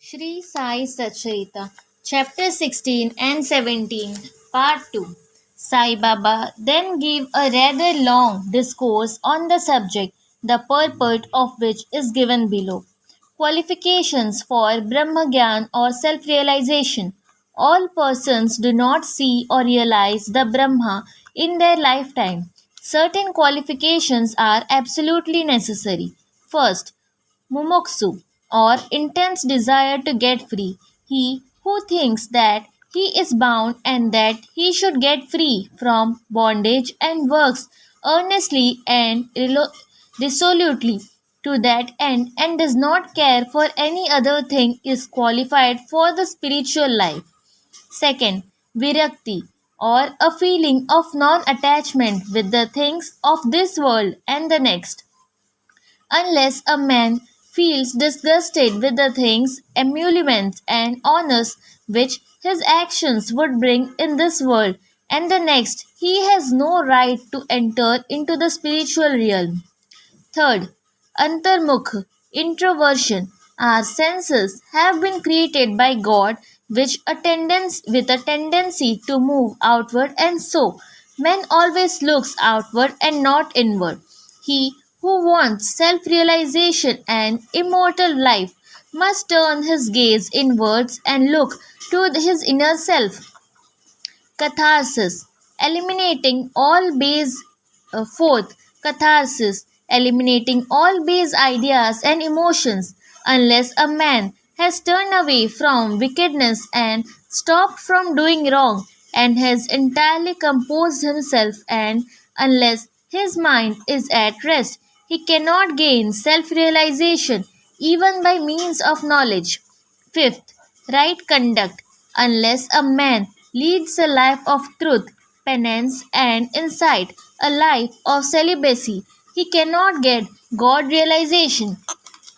Shri Sai Satcharita, Chapter 16 and 17, Part 2. Sai Baba then gave a rather long discourse on the subject, the purport of which is given below. Qualifications for Brahmagyan or self realization. All persons do not see or realize the Brahma in their lifetime. Certain qualifications are absolutely necessary. First, mumoksu, or intense desire to get free. He who thinks that he is bound and that he should get free from bondage and works earnestly and resolutely to that end and does not care for any other thing is qualified for the spiritual life. Second, virakti, or a feeling of non attachment with the things of this world and the next. Unless a man feels disgusted with the things, emoluments, and honors which his actions would bring in this world and the next, he has no right to enter into the spiritual realm. Third, antarmukh, introversion. Our senses have been created by God with a tendency to move outward, and so man always looks outward and not inward. He who wants self realization and immortal life must turn his gaze inwards and look to his inner self. Catharsis, eliminating all base fourth, catharsis, eliminating all base ideas and emotions. Unless a man has turned away from wickedness and stopped from doing wrong and has entirely composed himself, and unless his mind is at rest, he cannot gain self realization even by means of knowledge. Fifth, right conduct. Unless a man leads a life of truth, penance, and insight, a life of celibacy, he cannot get God realization.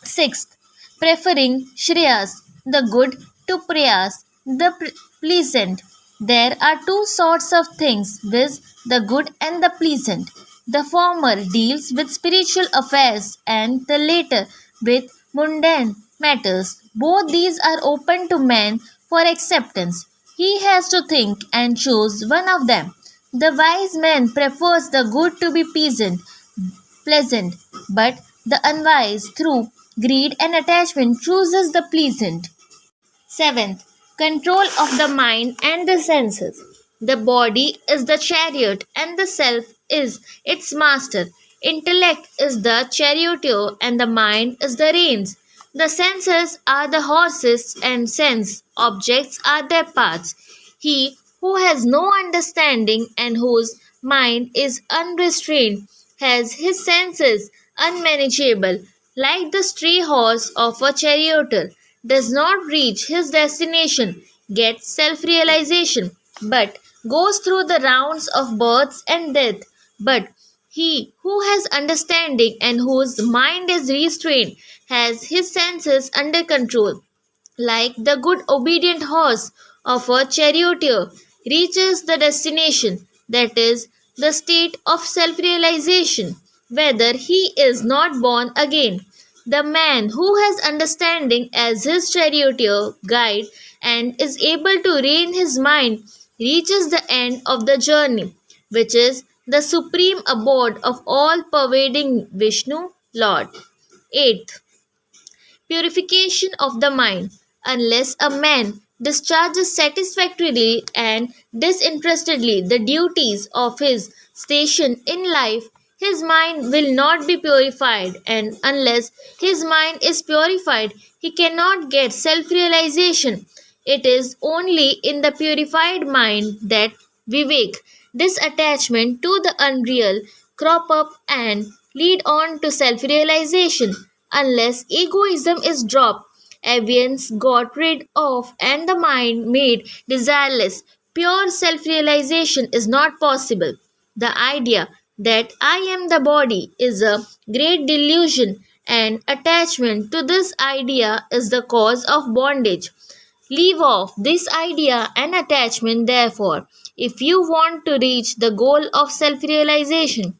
Sixth, preferring Shreyas, the good, to Prayas, the pleasant. There are two sorts of things, viz., the good and the pleasant. The former deals with spiritual affairs, and the latter with mundane matters. Both these are open to man for acceptance. He has to think and choose one of them. The wise man prefers the good to be pleasant, but the unwise, through greed and attachment, chooses the pleasant. Seventh, control of the mind and the senses. The body is the chariot and the self is its master. Intellect is the charioteer and the mind is the reins. The senses are the horses and sense objects are their paths. He who has no understanding and whose mind is unrestrained has his senses unmanageable, like the stray horse of a charioteer, does not reach his destination, gets self realization, but goes through the rounds of birth and death. But he who has understanding and whose mind is restrained has his senses under control, like the good obedient horse of a charioteer, reaches the destination, that is, the state of self realization, whether he is not born again. The man who has understanding as his charioteer guide and is able to rein his mind reaches the end of the journey, which is the supreme abode of all pervading Vishnu Lord. 8th, purification of the mind. Unless a man discharges satisfactorily and disinterestedly the duties of his station in life, his mind will not be purified, and unless his mind is purified, he cannot get self realization. It is only in the purified mind that vivek, disattachment to the unreal, crop up and lead on to self realization. Unless egoism is dropped, aviance got rid of, and the mind made desireless, pure self realization is not possible. The idea that I am the body is a great delusion, and attachment to this idea is the cause of bondage. Leave off this idea and attachment, therefore, if you want to reach the goal of self realization.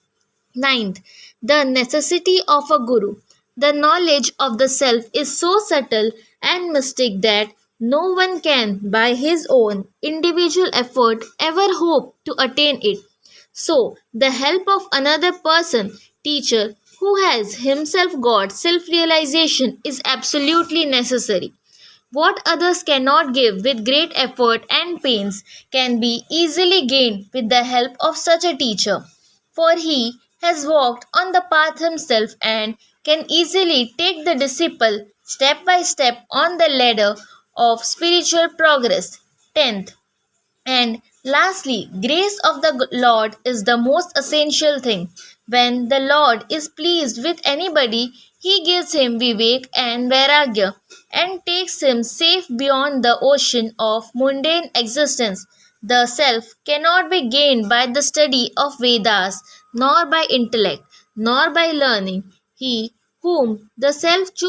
Ninth, the necessity of a guru. The knowledge of the self is so subtle and mistake that no one can, by his own individual effort, ever hope to attain it. So, the help of another person, teacher, who has himself got self realization is absolutely necessary. What others cannot give with great effort and pains can be easily gained with the help of such a teacher. For he has walked on the path himself and can easily take the disciple step by step on the ladder of spiritual progress. 10th, and lastly, grace of the Lord is the most essential thing. When the Lord is pleased with anybody, he gives him vivek and vairagya and takes him safe beyond the ocean of mundane existence. The self cannot be gained by the study of Vedas, nor by intellect, nor by learning. He whom the self chooses